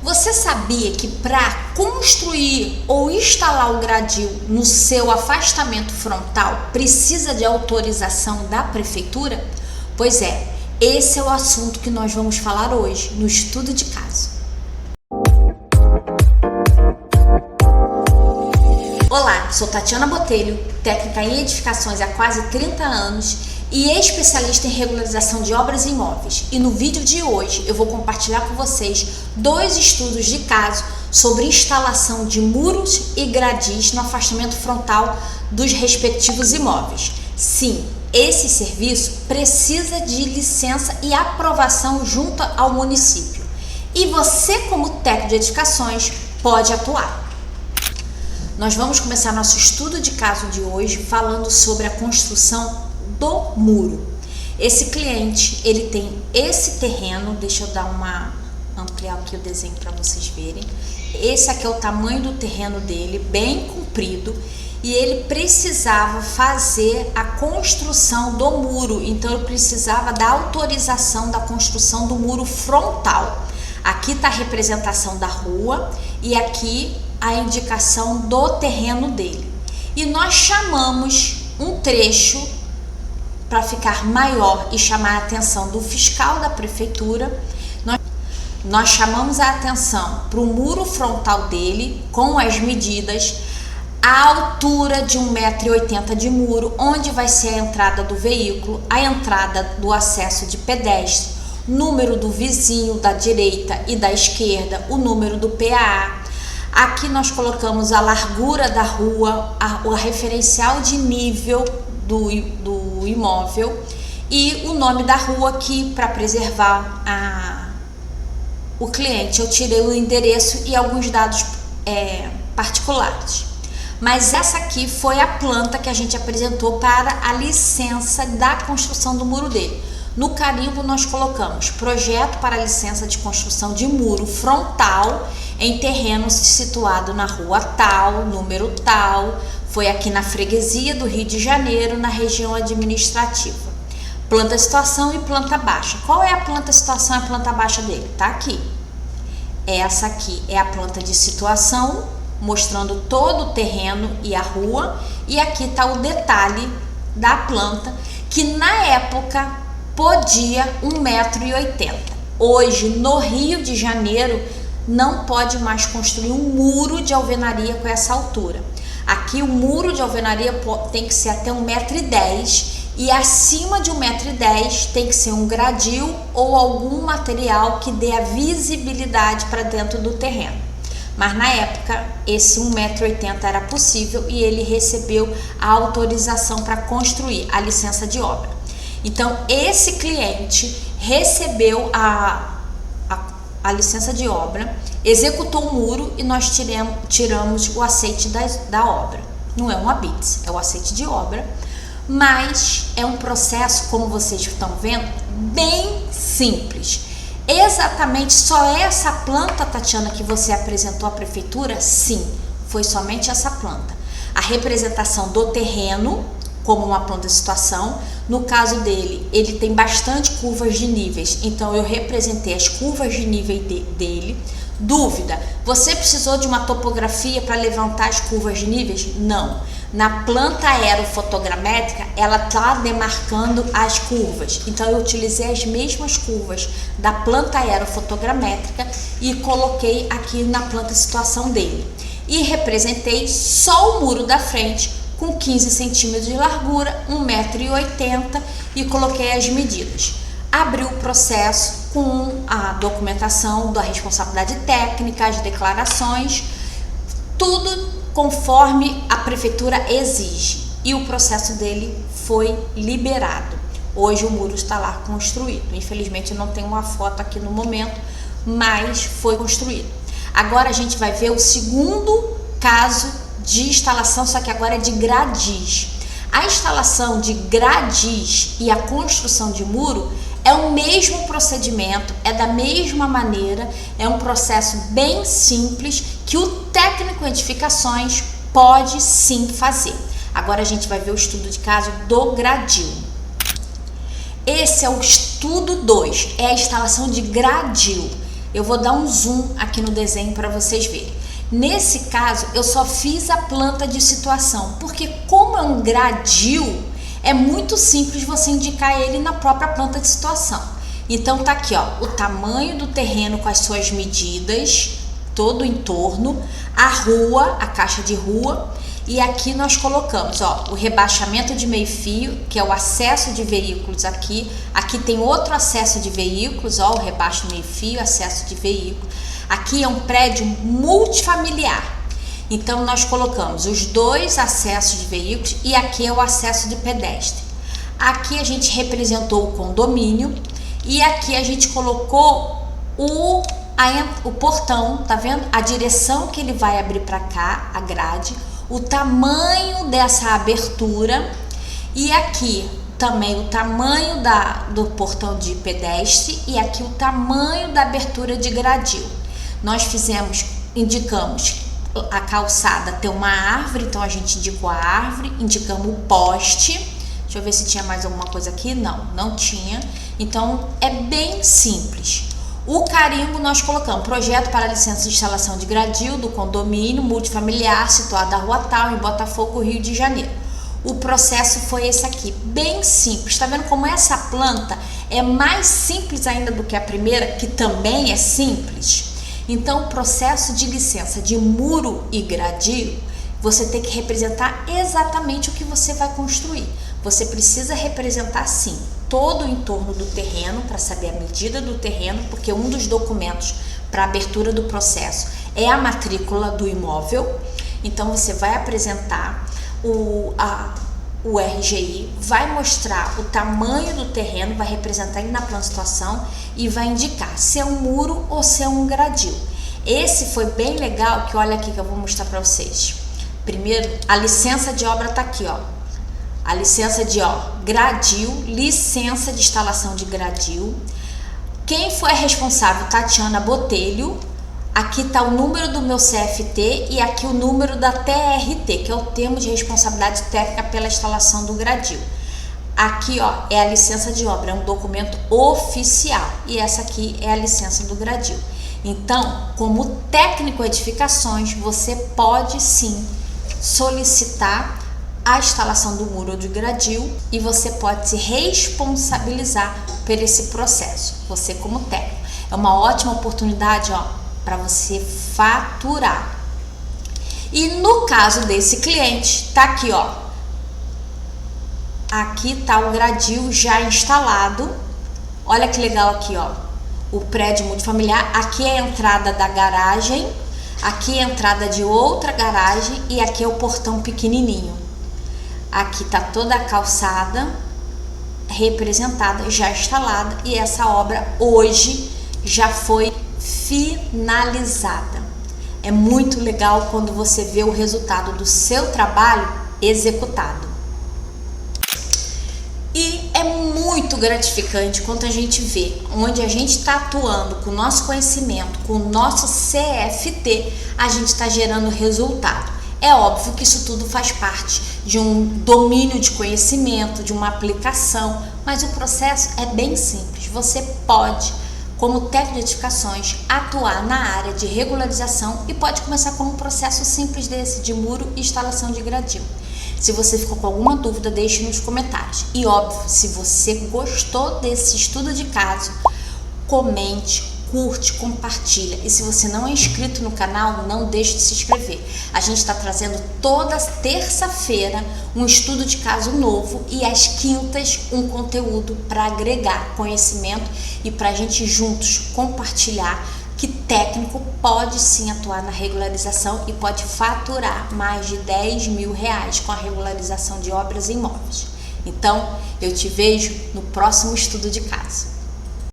Você sabia que para construir ou instalar o gradil no seu afastamento frontal precisa de autorização da prefeitura? Pois é, esse é o assunto que nós vamos falar hoje no estudo de caso. Olá, sou Tatiana Botelho, técnica em edificações há quase 30 anos e especialista em regularização de obras e imóveis. E no vídeo de hoje eu vou compartilhar com vocês 2 estudos de caso sobre instalação de muros e gradis no afastamento frontal dos respectivos imóveis. Sim, esse serviço precisa de licença e aprovação junto ao município. E você, como técnico de edificações, pode atuar. Nós vamos começar nosso estudo de caso de hoje falando sobre a construção do muro. Esse cliente, ele tem esse terreno, deixa eu ampliar aqui o desenho para vocês verem. Esse aqui é o tamanho do terreno dele, bem comprido, e ele precisava fazer a construção do muro, então ele precisava da autorização da construção do muro frontal. Aqui está a representação da rua e aqui a indicação do terreno dele. E nós chamamos um trecho para ficar maior e chamar a atenção do fiscal da prefeitura. Nós chamamos a atenção para o muro frontal dele com as medidas, a altura de 1,80 m de muro, onde vai ser a entrada do veículo, a entrada do acesso de pedestre, número do vizinho da direita e da esquerda, o número do PAA. Aqui nós colocamos a largura da rua, o referencial de nível do imóvel e o nome da rua aqui para preservar o cliente. Eu tirei o endereço e alguns dados particulares. Mas essa aqui foi a planta que a gente apresentou para a licença da construção do muro dele. No carimbo nós colocamos projeto para licença de construção de muro frontal em terreno situado na rua tal, número tal, foi aqui na freguesia do Rio de Janeiro, na região administrativa. Planta situação e planta baixa. Qual é a planta situação e a planta baixa dele? Tá aqui. Essa aqui é a planta de situação, mostrando todo o terreno e a rua, e aqui está o detalhe da planta, que na época podia 1,80 m. Hoje, no Rio de Janeiro, não pode mais construir um muro de alvenaria com essa altura. Aqui o muro de alvenaria tem que ser até 1,10 m e acima de 1,10 m tem que ser um gradil ou algum material que dê a visibilidade para dentro do terreno. Mas na época esse 1,80 m era possível e ele recebeu a autorização para construir, a licença de obra. Então esse cliente recebeu a licença de obra, executou o muro e nós tiramos o aceite da obra. Não é um habite, é o aceite de obra, mas é um processo, como vocês estão vendo, bem simples. Exatamente só essa planta, Tatiana, que você apresentou à prefeitura? Sim, foi somente essa planta. A representação do terreno como uma planta de situação. No caso dele, ele tem bastante curvas de níveis, então eu representei as curvas de nível dele. Dúvida, você precisou de uma topografia para levantar as curvas de níveis? Não. Na planta aerofotogramétrica, ela está demarcando as curvas, então eu utilizei as mesmas curvas da planta aerofotogramétrica e coloquei aqui na planta de situação dele. E representei só o muro da frente, com 15 centímetros de largura, 1,80 m e coloquei as medidas. Abri o processo com a documentação da responsabilidade técnica, as declarações, tudo conforme a prefeitura exige. E o processo dele foi liberado. Hoje o muro está lá construído. Infelizmente eu não tenho uma foto aqui no momento, mas foi construído. Agora a gente vai ver o segundo caso de instalação, só que agora é de gradis. A instalação de gradis e a construção de muro é o mesmo procedimento, é da mesma maneira, é um processo bem simples que o técnico em edificações pode sim fazer. Agora a gente vai ver o estudo de caso do gradil. Esse é o estudo 2, é a instalação de gradil. Eu vou dar um zoom aqui no desenho para vocês verem. Nesse caso, eu só fiz a planta de situação, porque como é um gradil, é muito simples você indicar ele na própria planta de situação. Então tá aqui, ó, o tamanho do terreno com as suas medidas, todo o entorno, a rua, a caixa de rua, e aqui nós colocamos, ó, o rebaixamento de meio-fio, que é o acesso de veículos aqui. Aqui tem outro acesso de veículos, ó, o rebaixo de meio-fio, acesso de veículos. Aqui é um prédio multifamiliar. Então nós colocamos os dois acessos de veículos e aqui é o acesso de pedestre. Aqui a gente representou o condomínio e aqui a gente colocou o portão, tá vendo? A direção que ele vai abrir para cá, a grade, o tamanho dessa abertura e aqui também o tamanho do portão de pedestre e aqui o tamanho da abertura de gradil. Nós indicamos a calçada ter uma árvore, então a gente indicou a árvore, indicamos o poste. Deixa eu ver se tinha mais alguma coisa aqui. Não tinha. Então é bem simples. O carimbo nós colocamos projeto para licença de instalação de gradil do condomínio multifamiliar situado na rua tal, em Botafogo, Rio de Janeiro. O processo foi esse aqui, bem simples. Tá vendo como essa planta é mais simples ainda do que a primeira, que também é simples? Então, o processo de licença de muro e gradil, você tem que representar exatamente o que você vai construir. Você precisa representar, sim, todo o entorno do terreno, para saber a medida do terreno, porque um dos documentos para abertura do processo é a matrícula do imóvel. Então, você vai apresentar o RGI, vai mostrar o tamanho do terreno, vai representar ele na plano de situação e vai indicar se é um muro ou se é um gradil. Esse foi bem legal, que olha aqui que eu vou mostrar para vocês. Primeiro, a licença de obra tá aqui, ó. A licença de gradil, licença de instalação de gradil. Quem foi a responsável? Tatiana Botelho. Aqui está o número do meu CFT e aqui o número da TRT, que é o termo de responsabilidade técnica pela instalação do gradil. Aqui, ó, é a licença de obra, é um documento oficial. E essa aqui é a licença do gradil. Então, como técnico edificações, você pode sim solicitar a instalação do muro ou de gradil e você pode se responsabilizar por esse processo. Você como técnico. É uma ótima oportunidade, ó, para você faturar. E no caso desse cliente, tá aqui, ó. Aqui tá o gradil já instalado. Olha que legal aqui, ó. O prédio multifamiliar. Aqui é a entrada da garagem. Aqui é a entrada de outra garagem e aqui é o portão pequenininho. Aqui tá toda a calçada representada, já instalada, e essa obra hoje já foi finalizada. É muito legal quando você vê o resultado do seu trabalho executado. E é muito gratificante quando a gente vê onde a gente está atuando com o nosso conhecimento, com o nosso CFT, a gente está gerando resultado. É óbvio que isso tudo faz parte de um domínio de conhecimento, de uma aplicação, mas o processo é bem simples. Você pode, como técnico de edificações, atuar na área de regularização e pode começar com um processo simples desse de muro e instalação de gradil. Se você ficou com alguma dúvida, deixe nos comentários. E óbvio, se você gostou desse estudo de caso, comente, curte, compartilha. E se você não é inscrito no canal, não deixe de se inscrever. A gente está trazendo toda terça-feira um estudo de caso novo e às quintas um conteúdo para agregar conhecimento e para a gente juntos compartilhar que técnico pode sim atuar na regularização e pode faturar mais de 10 mil reais com a regularização de obras e imóveis. Então, eu te vejo no próximo estudo de caso.